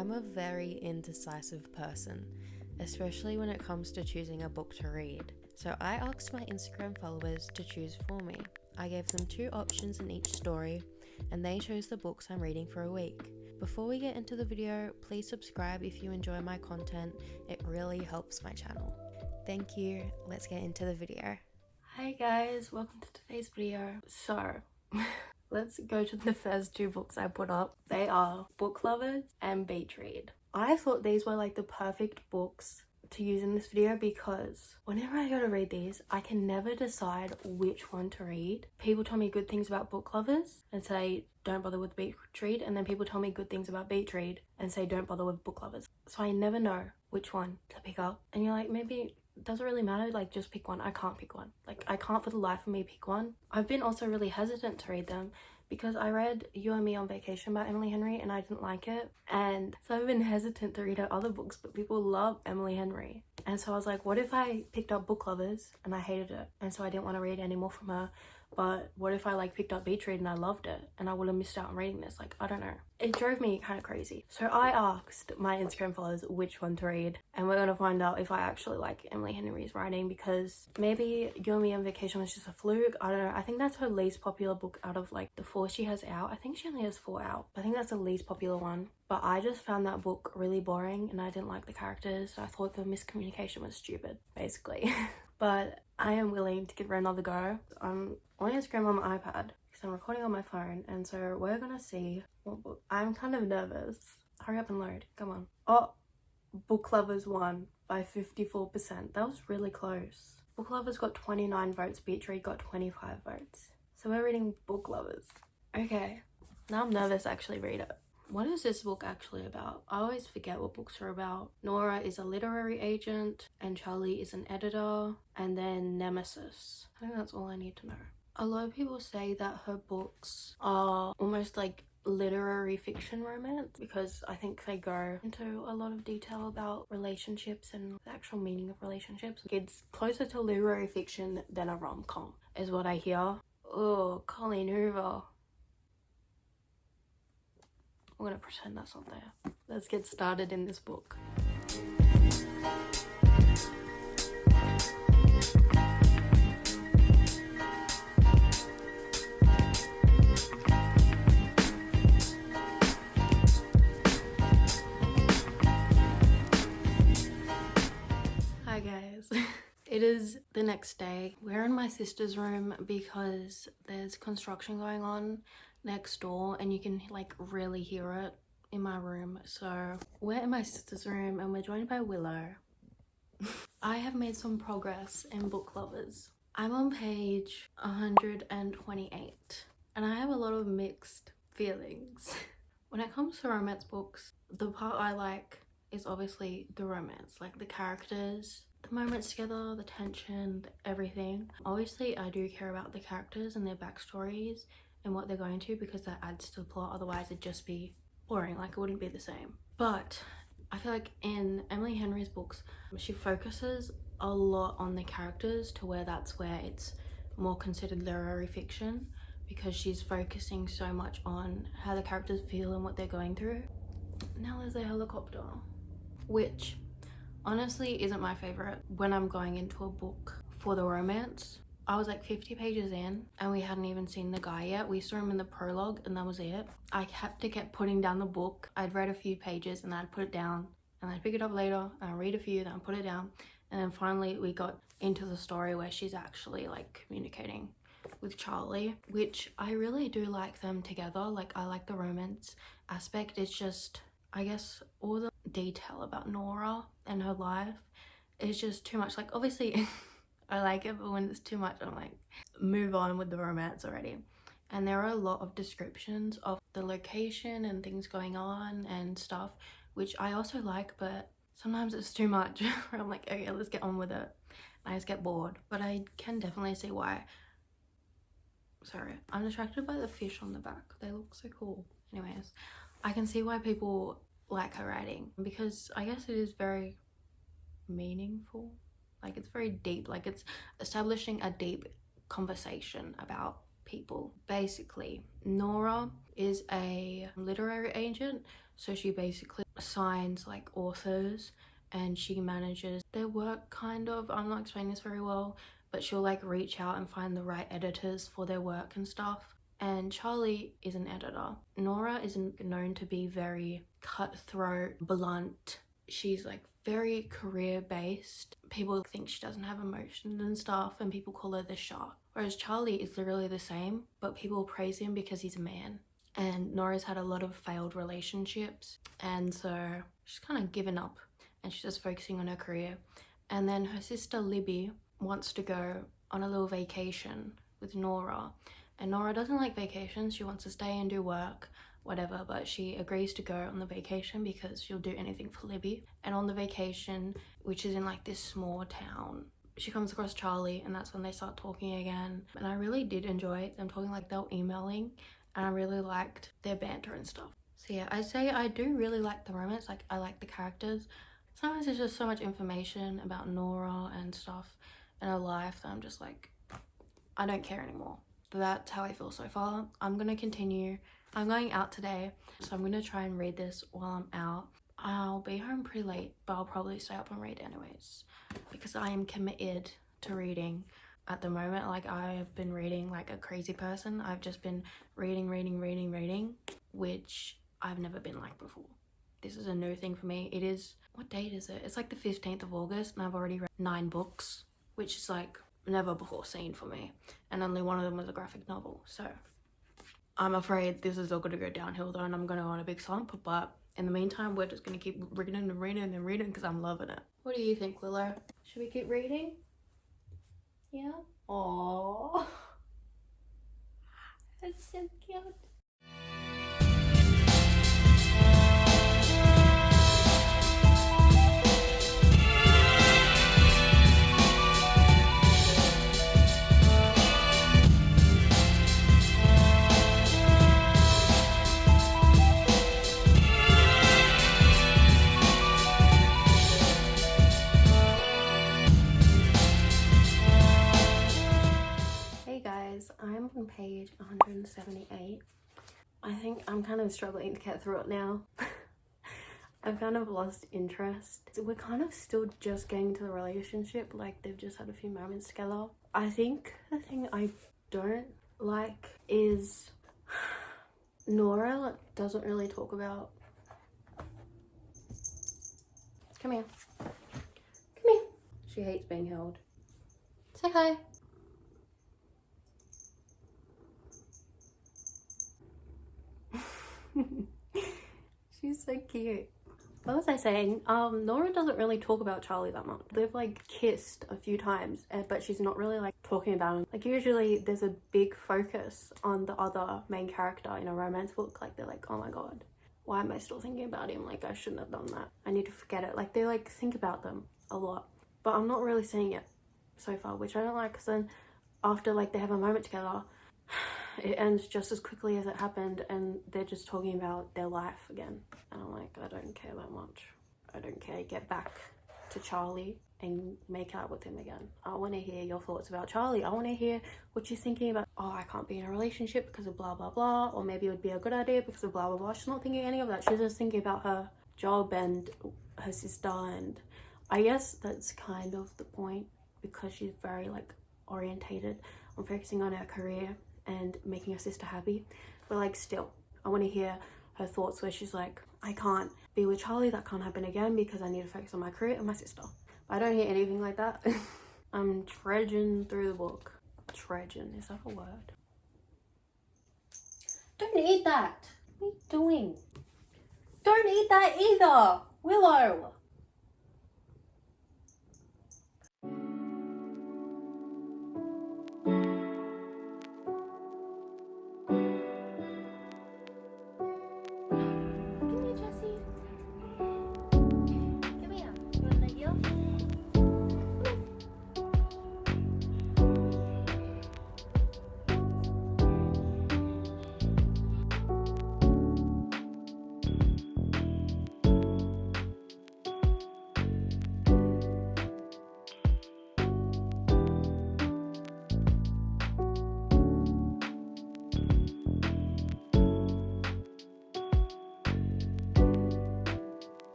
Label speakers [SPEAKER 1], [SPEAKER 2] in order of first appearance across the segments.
[SPEAKER 1] I'm a very indecisive person, especially when it comes to choosing a book to read. So I asked my Instagram followers to choose for me. I gave them 2 options in each story, and they chose the books I'm reading for a week. Before we get into the video, please subscribe if you enjoy my content. It really helps my channel. Thank you. Let's get into the video. Hi guys, welcome to today's video. So, let's go to the first 2 books I put up. They are Book Lovers and Beach Read. I thought these were like the perfect books to use in this video because whenever I go to read these, I can never decide which one to read. People tell me good things about Book Lovers and say don't bother with Beach Read, and then people tell me good things about Beach Read and say don't bother with Book Lovers. So I never know which one to pick up, and you're like, maybe it doesn't really matter, like just pick one. I can't pick one. Like I can't for the life of me pick one. I've been also really hesitant to read them because I read You and Me on Vacation by Emily Henry and I didn't like it, and so I've been hesitant to read her other books, but people love Emily Henry, and so I was like, what if I picked up Book Lovers and I hated it, and so I didn't want to read any more from her? But what if I like picked up Beach Read and I loved it and I would have missed out on reading this? Like, I don't know. It drove me kind of crazy. So I asked my Instagram followers which one to read, and we're gonna find out if I actually like Emily Henry's writing, because maybe You and Me on Vacation was just a fluke. I don't know. I think that's her least popular book out of like the 4 she has out. I think she only has 4 out. I think that's the least popular one. But I just found that book really boring and I didn't like the characters. I thought the miscommunication was stupid, basically. But I am willing to give her another go. I'm on Instagram on my iPad because I'm recording on my phone, and so we're gonna see what book. I'm kind of nervous. Hurry up and load. Come on. Oh, Book Lovers won by 54%. That was really close. Book Lovers got 29 votes. Beach Read got 25 votes. So we're reading Book Lovers. Okay, now I'm nervous to actually read it. What is this book actually about? I always forget what books are about. Nora is a literary agent and Charlie is an editor, and then Nemesis. I think that's all I need to know. A lot of people say that her books are almost like literary fiction romance because I think they go into a lot of detail about relationships and the actual meaning of relationships. It's closer to literary fiction than a rom-com is what I hear. Oh, Colleen Hoover. I'm gonna pretend that's not there. Let's get started in this book. Hi guys. It is the next day. We're in my sister's room because there's construction going on next door and you can like really hear it in my room. So we're in my sister's room and we're joined by Willow. I have made some progress in Book Lovers. I'm on page 128 and I have a lot of mixed feelings. When it comes to romance books, the part I like is obviously the romance, like the characters, the moments together, the tension, everything. Obviously I do care about the characters and their backstories and what they're going to, because that adds to the plot. Otherwise it'd just be boring, like it wouldn't be the same. But I feel like in Emily Henry's books she focuses a lot on the characters to where that's where it's more considered literary fiction, because she's focusing so much on how the characters feel and what they're going through. Now there's a helicopter, which honestly isn't my favorite when I'm going into a book for the romance. I was like 50 pages in and we hadn't even seen the guy yet. We saw him in the prologue and that was it. I had to keep putting down the book. I'd read a few pages and I'd put it down and I'd pick it up later and I'd read a few, then I'd put it down. And then finally we got into the story where she's actually like communicating with Charlie, which I really do like them together. Like I like the romance aspect. It's just, I guess all the detail about Nora and her life is just too much. Like obviously I like it, but when it's too much I'm like, move on with the romance already. And there are a lot of descriptions of the location and things going on and stuff, which I also like, but sometimes it's too much where I'm like, okay, let's get on with it. I just get bored. But I can definitely see why. Sorry, I'm distracted by the fish on the back. They look so cool. Anyways, I can see why people like her writing, because I guess it is very meaningful. Like it's very deep, like it's establishing a deep conversation about people. Basically, Nora is a literary agent, So she basically assigns like authors and she manages their work kind of. I'm not explaining this very well, but she'll like reach out and find the right editors for their work and stuff. And Charlie is an editor. Nora is known to be very cutthroat, blunt. She's like very career based. People think she doesn't have emotions and stuff, and people call her the shark. Whereas Charlie is literally the same, but people praise him because he's a man. And Nora's had a lot of failed relationships, and so she's kind of given up and she's just focusing on her career. And then her sister Libby wants to go on a little vacation with Nora, and Nora doesn't like vacations. She wants to stay and do work, whatever, but she agrees to go on the vacation because she'll do anything for Libby. And on the vacation, which is in like this small town, she comes across Charlie, and that's when they start talking again. And I really did enjoy them talking, like they were emailing, and I really liked their banter and stuff. So yeah, I'd say I do really like the romance. Like, I like the characters. Sometimes there's just so much information about Nora and stuff in her life that I'm just like, I don't care anymore. But that's how I feel so far. I'm gonna continue. I'm going out today, so I'm gonna try and read this while I'm out. I'll be home pretty late, but I'll probably stay up and read anyways, because I am committed to reading at the moment. Like, I have been reading like a crazy person. I've just been reading, which I've never been like before. This is a new thing for me. It is, what date is it? It's like the 15th of August, and I've already read 9 books, which is like never before seen for me. And only one of them was a graphic novel. So I'm afraid this is all going to go downhill though, and I'm going to go on a big slump. But in the meantime, we're just going to keep reading because I'm loving it. What do you think, Willow? Should we keep reading? Yeah? Aww. That's so cute. I'm on page 178. I think I'm kind of struggling to get through it now. I've kind of lost interest. We're kind of still just getting to the relationship, like they've just had a few moments together. I think the thing I don't like is Nora doesn't really talk about... Come here. Come here. She hates being held. Say hi. She's so cute. What was I saying? Nora doesn't really talk about Charlie that much. They've like kissed a few times, but she's not really like talking about him. Like, usually there's a big focus on the other main character in a romance book. Like, they're like, oh my god, why am I still thinking about him? Like, I shouldn't have done that. I need to forget it. Like, they like think about them a lot, but I'm not really seeing it so far, which I don't like, because then after like they have a moment together, it ends just as quickly as it happened, and they're just talking about their life again. And I'm like, I don't care that much. I don't care. Get back to Charlie and make out with him again. I want to hear your thoughts about Charlie. I want to hear what you're thinking about. Oh, I can't be in a relationship because of blah blah blah, or maybe it would be a good idea because of blah blah blah. She's not thinking any of that. She's just thinking about her job and her sister, and I guess that's kind of the point, because she's very like orientated on focusing on her career and making her sister happy. But like, still, I want to hear her thoughts where she's like, I can't be with Charlie, that can't happen again because I need to focus on my career and my sister. But I don't hear anything like that. I'm trudging through the book. Trudging, is that a word? Don't eat that. What are you doing? Don't eat that either, Willow.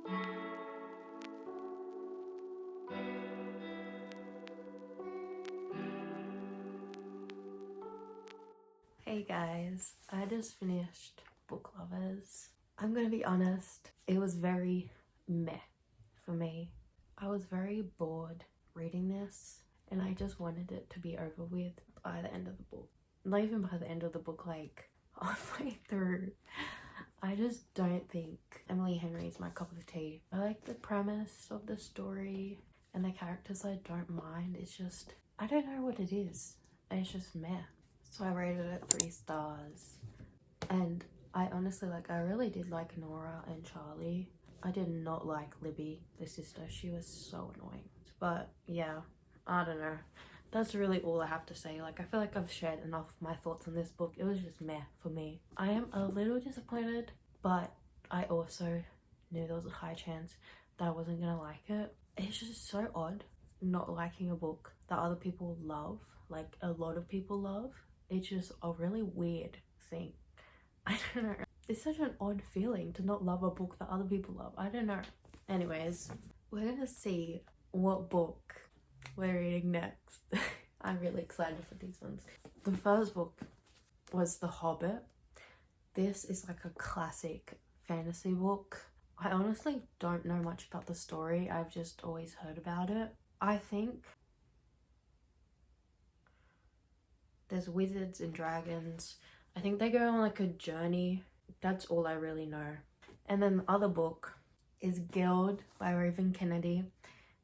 [SPEAKER 1] Hey guys, I just finished Book Lovers. I'm gonna be honest, it was very meh for me. I was very bored reading this and I just wanted it to be over with by the end of the book. Not even by the end of the book, like halfway through. I just don't think Emily Henry is my cup of tea. I like the premise of the story and the characters I don't mind. It's just, I don't know what it is. It's just meh. So I rated it 3 stars. And I honestly, I really did like Nora and Charlie. I did not like Libby, the sister. She was so annoying. But yeah, I don't know. That's really all I have to say. I feel like I've shared enough of my thoughts on this book. It was just meh for me. I am a little disappointed, but I also knew there was a high chance that I wasn't gonna like it. It's just so odd not liking a book that other people love, like a lot of people love. It's just a really weird thing. I don't know. It's such an odd feeling to not love a book that other people love. I don't know. Anyways, we're gonna see what book we're reading next. I'm really excited for these ones. The first book was The Hobbit. This is like a classic fantasy book. I honestly don't know much about the story. I've just always heard about it. I think there's wizards and dragons. I think they go on a journey. That's all I really know. And then the other book is Gild by Raven Kennedy.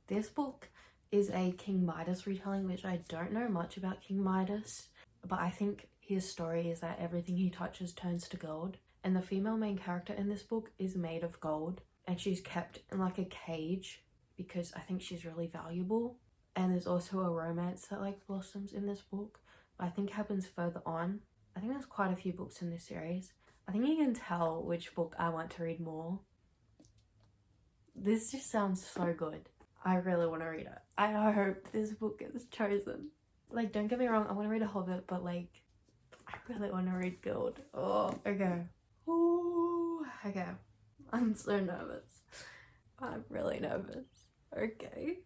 [SPEAKER 1] This book is a King Midas retelling, which I don't know much about King Midas, but I think his story is that everything he touches turns to gold. And the female main character in this book is made of gold, and she's kept in a cage because I think she's really valuable. And there's also a romance that blossoms in this book, but I think happens further on. I think there's quite a few books in this series. I think you can tell which book I want to read more. This just sounds so good. I really want to read it. I hope this book is chosen. Don't get me wrong, I want to read a Hobbit, but I really want to read Gild. Oh, okay. Ooh, okay. I'm so nervous. I'm really nervous. Okay.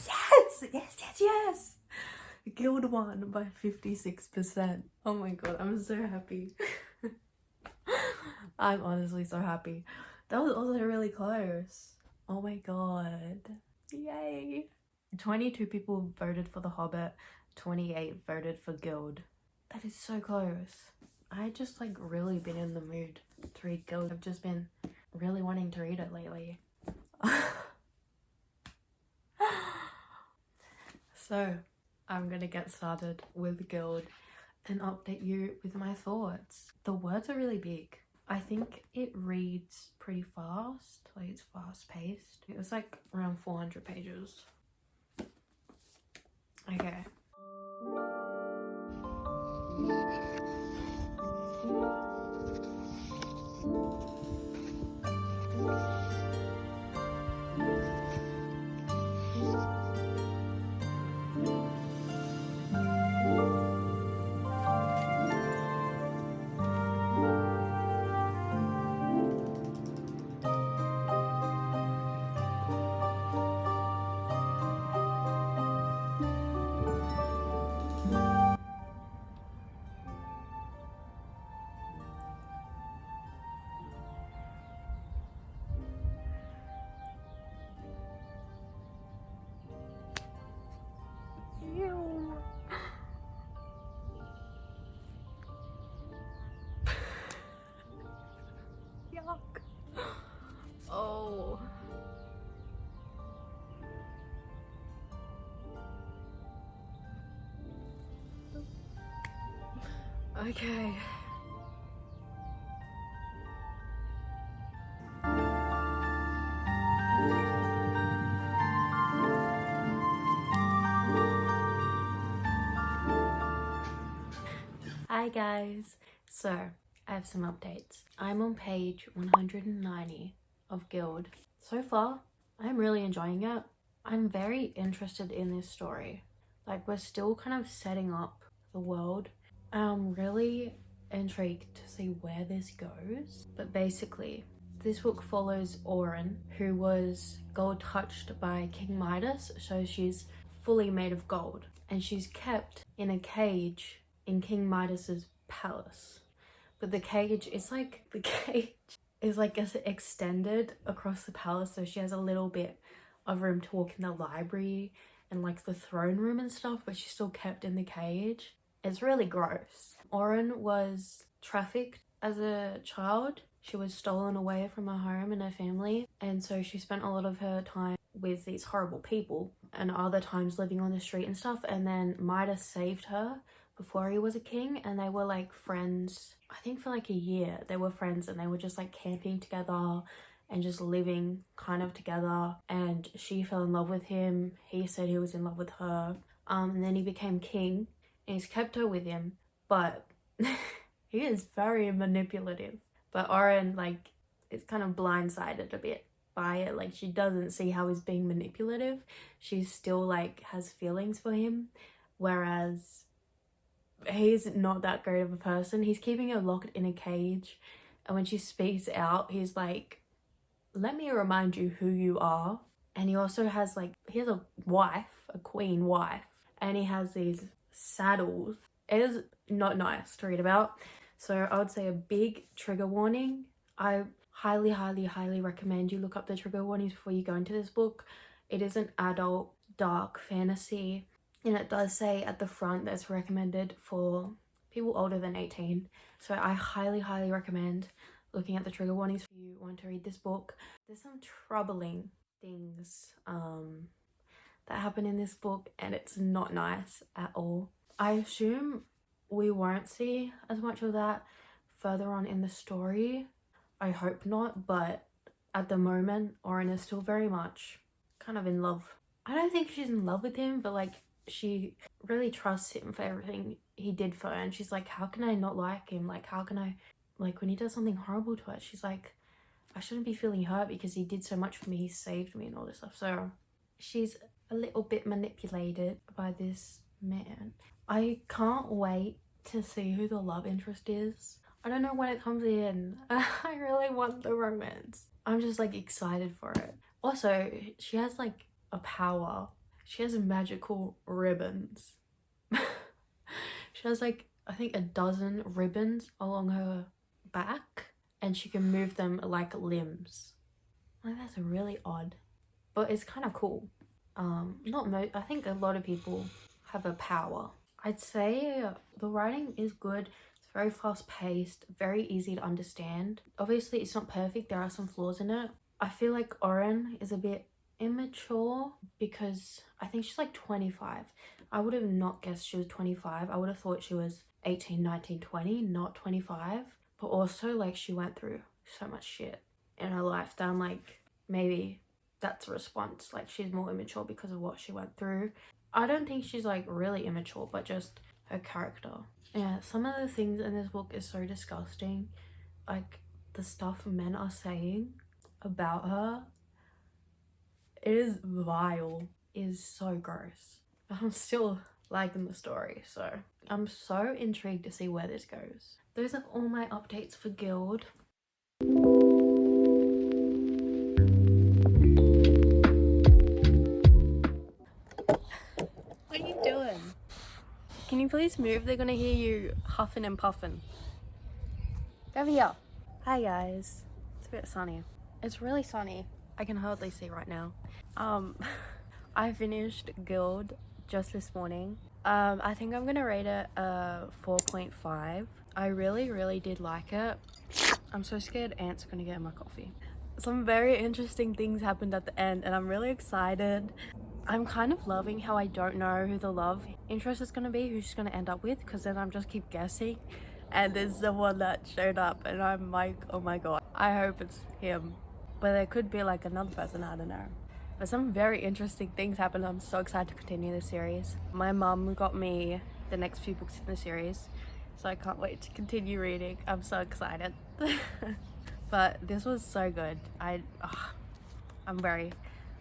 [SPEAKER 1] Yes! Yes, yes, yes! Gild won by 56%. Oh my god, I'm so happy. I'm honestly so happy. That was also really close. Oh my god. Yay. 22 people voted for The Hobbit, 28 voted for Gild. That is so close. I just really been in the mood to read Gild. I've just been really wanting to read it lately. So I'm gonna get started with Gild and update you with my thoughts. The words are really big. I think it reads pretty fast, it's fast paced. It was around 400 pages. Okay. Ew. Yuck. Oh. Okay. Hi guys. So, I have some updates. I'm on page 190 of Gild. So far, I'm really enjoying it. I'm very interested in this story. We're still kind of setting up the world. I'm really intrigued to see where this goes. But basically, this book follows Oren, who was gold touched by King Midas, so she's fully made of gold. And she's kept in a cage in King Midas's palace. But the cage is like, extended across the palace, so she has a little bit of room to walk in the library and like the throne room and stuff, but she's still kept in the cage. It's really gross. Oren was trafficked as a child. She was stolen away from her home and her family, and so she spent a lot of her time with these horrible people and other times living on the street and stuff. And then Midas saved her before he was a king, and they were like friends. I think for like a year they were friends, and they were just like camping together and just living kind of together. And she fell in love with him, he said he was in love with her, and then he became king and he's kept her with him, but he is very manipulative. But Oren like is kind of blindsided a bit by it. Like, she doesn't see how he's being manipulative. She still like has feelings for him, whereas he's not that great of a person. He's keeping her locked in a cage, and when she speaks out, he's like, let me remind you who you are. And he also has like, he has a wife, a queen wife, and he has these saddles. It is not nice to read about. So I would say a big trigger warning. I highly recommend you look up the trigger warnings before you go into this book. It is an adult dark fantasy, and it does say at the front that it's recommended for people older than 18. So I highly recommend looking at the trigger warnings if you want to read this book. There's some troubling things that happen in this book, and it's not nice at all. I assume we won't see as much of that further on in the story. I hope not, but at the moment Oren is still very much kind of in love. I don't think she's in love with him, but like, she really trusts him for everything he did for her, and she's like, how can I not like him? Like, how can I, like, when he does something horrible to her, she's like, I shouldn't be feeling hurt because he did so much for me, he saved me and all this stuff. So she's a little bit manipulated by this man. I can't wait to see who the love interest is. I don't know when it comes in. I really want the romance. I'm just like excited for it. Also, she has like a power. She has magical ribbons. She has like, I think 12 ribbons along her back, and she can move them like limbs. Like, that's really odd, but it's kind of cool. I think a lot of people have a power. I'd say the writing is good. It's very fast paced, very easy to understand. Obviously it's not perfect, there are some flaws in it. I feel like Oren is a bit immature because I think she's like 25. I would have not guessed she was 25. I would have thought she was 18, 19, 20, not 25. But also like, she went through so much shit in her life that I'm like, maybe that's a response. Like, she's more immature because of what she went through. I don't think she's like really immature, but just her character. Yeah, some of the things in this book is so disgusting. Like, the stuff men are saying about her, it is vile. It is so gross. But I'm still liking the story, so I'm so intrigued to see where this goes. Those are all my updates for Gild. What are you doing? Can you please move? They're gonna hear you huffing and puffing. Over here. Hi guys. It's a bit sunny. It's really sunny. I can hardly see right now. I finished Gild just this morning. I think I'm gonna rate it a 4.5. I really did like it. I'm so scared ants are gonna get in my coffee. Some very interesting things happened at the end, and I'm really excited. I'm kind of loving how I don't know who the love interest is gonna be, who she's gonna end up with, because then I'm just keep guessing, and there's someone that showed up and I'm like, oh my god, I hope it's him. But there could be like another person, I don't know. But some very interesting things happened. I'm so excited to continue the series. My mum got me the next few books in the series, so I can't wait to continue reading. I'm so excited. But this was so good. I'm very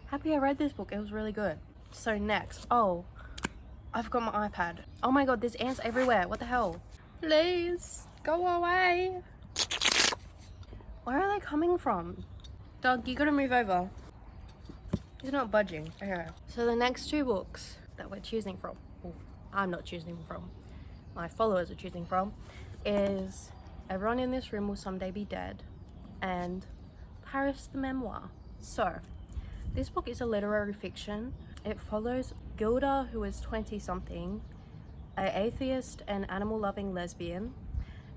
[SPEAKER 1] happy I read this book. It was really good. So next, I've got my iPad. Oh my god, there's ants everywhere. What the hell? Please Go away. Where are they coming from? Dog, you gotta move over. He's not budging. Okay. So the next two books that we're choosing from, well, I'm not choosing from, my followers are choosing from, is Everyone in This Room Will Someday Be Dead and Paris the Memoir. So this book is a literary fiction. It follows Gilda, who is 20-something, an atheist and animal-loving lesbian,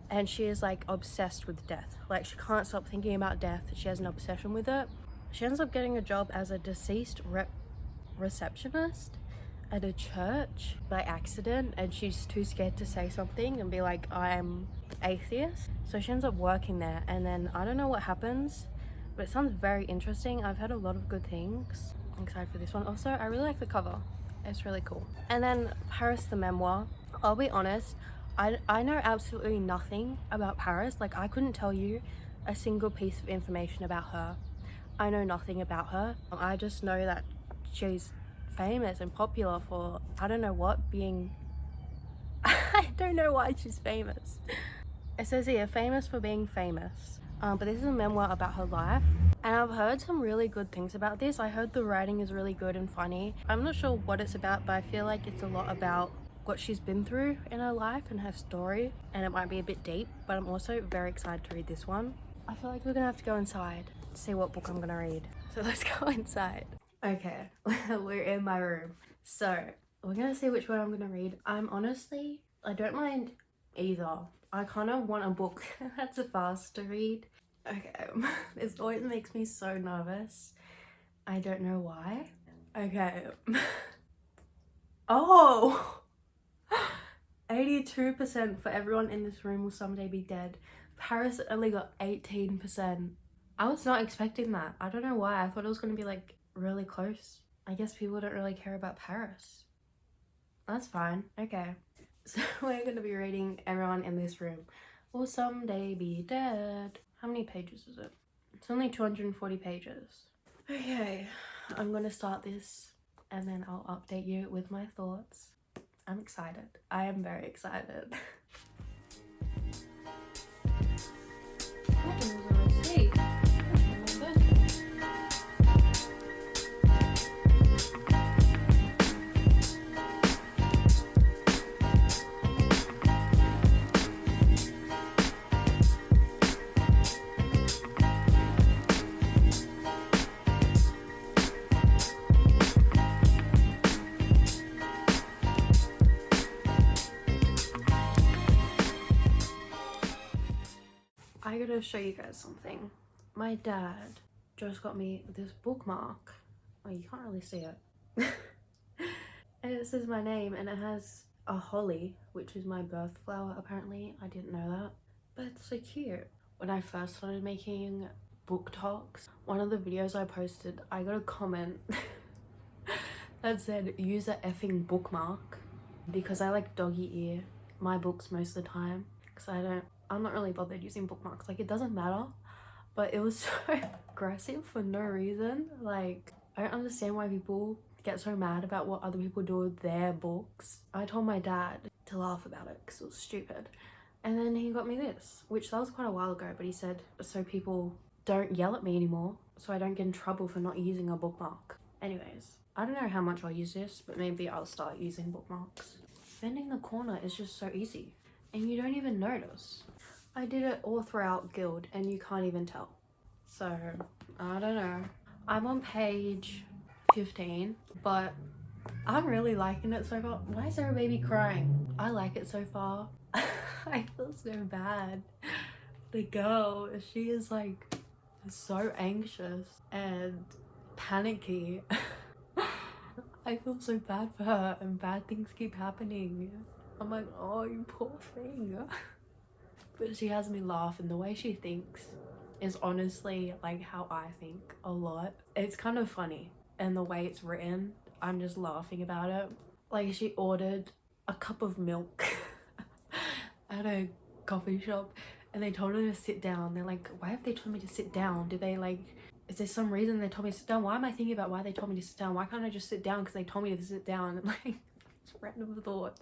[SPEAKER 1] and she is like obsessed with death. Like, she can't stop thinking about death. She has an obsession with it. She ends up getting a job as a deceased receptionist at a church by accident, and she's too scared to say something and be like, I'm atheist. So she ends up working there, and then I don't know what happens, but it sounds very interesting. I've heard a lot of good things. I'm excited for this one. Also, I really like the cover. It's really cool. And then Paris the Memoir. I'll be honest, I know absolutely nothing about Paris. Like, I couldn't tell you a single piece of information about her. I know nothing about her. I just know that she's famous and popular for, I don't know what, being I don't know why she's famous. It says here, famous for being famous. But this is a memoir about her life, and I've heard some really good things about this. I heard the writing is really good and funny. I'm not sure what it's about, but I feel like it's a lot about what she's been through in her life and her story, and it might be a bit deep, but I'm also very excited to read this one. I feel like we're gonna have to go inside to see what book I'm gonna read. So let's go inside. Okay, we're in my room. So we're gonna see which one I'm gonna read. I don't mind either. I kind of want a book that's fast to read. Okay, this always makes me so nervous. I don't know why. Okay. Oh! 82% for Everyone in This Room Will Someday Be Dead. Paris only got 18%. I was not expecting that. I don't know why. I thought it was going to be like really close. I guess people don't really care about Paris. That's fine. Okay. So we're going to be reading Everyone in This Room Will Someday Be Dead. How many pages is it? It's only 240 pages. Okay. I'm going to start this and then I'll update you with my thoughts. I'm excited. I am very excited. I gotta show you guys something. My dad just got me this bookmark. Oh, you can't really see it. And it says my name, and it has a holly, which is my birth flower apparently. I didn't know that, but it's so cute. When I first started making book talks, one of the videos I posted, I got a comment that said, use a effing bookmark, because I like doggy ear my books most of the time, because I'm not really bothered using bookmarks. Like, it doesn't matter, but it was so aggressive for no reason. Like, I don't understand why people get so mad about what other people do with their books. I told my dad to laugh about it because it was stupid, and then he got me this, which that was quite a while ago, but he said so people don't yell at me anymore, so I don't get in trouble for not using a bookmark. Anyways, I don't know how much I'll use this, but maybe I'll start using bookmarks. Bending the corner is just so easy, and you don't even notice. I did it all throughout Gild, and you can't even tell. So, I don't know. I'm on page 15, but I'm really liking it so far. Why is there a baby crying? I like it so far. I feel so bad. The girl, she is like so anxious and panicky. I feel so bad for her, and bad things keep happening. I'm like, oh, you poor thing. But she has me laugh, and the way she thinks is honestly like how I think a lot. It's kind of funny, and the way it's written, I'm just laughing about it. Like, she ordered a cup of milk at a coffee shop, and they told her to sit down. They're like, why have they told me to sit down? Did they like, is there some reason they told me to sit down? Why am I thinking about why they told me to sit down? Why can't I just sit down because they told me to sit down? And like, just random thoughts.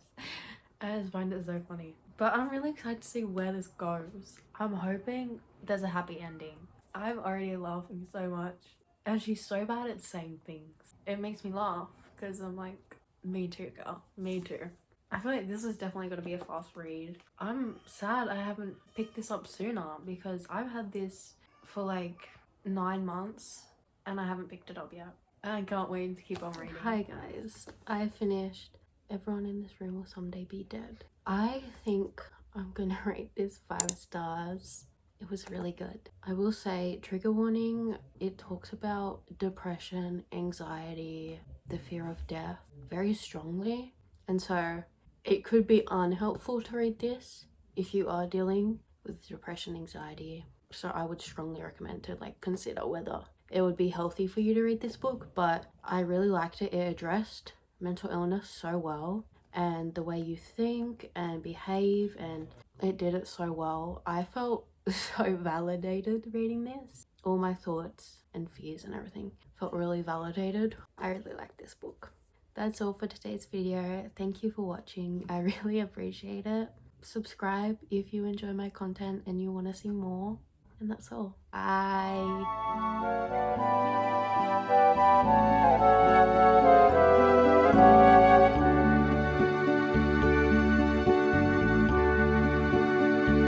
[SPEAKER 1] I just find it so funny. But I'm really excited to see where this goes. I'm hoping there's a happy ending. I'm already laughing so much. And she's so bad at saying things. It makes me laugh because I'm like, me too, girl. Me too. I feel like this is definitely going to be a fast read. I'm sad I haven't picked this up sooner because I've had this for like 9 months and I haven't picked it up yet. I can't wait to keep on reading. Hi guys, I finished Everyone in This Room Will Someday Be Dead. I think I'm gonna rate this 5 stars. It was really good. I will say, trigger warning, it talks about depression, anxiety, the fear of death very strongly. And so it could be unhelpful to read this if you are dealing with depression, anxiety. So I would strongly recommend to like consider whether it would be healthy for you to read this book. But I really liked it. It addressed mental illness so well, and the way you think and behave, and it did it so well. I felt so validated reading this. All my thoughts and fears and everything felt really validated. I really like this book. That's all for today's video. Thank you for watching. I really appreciate it. Subscribe if you enjoy my content and you want to see more. And that's all. Bye.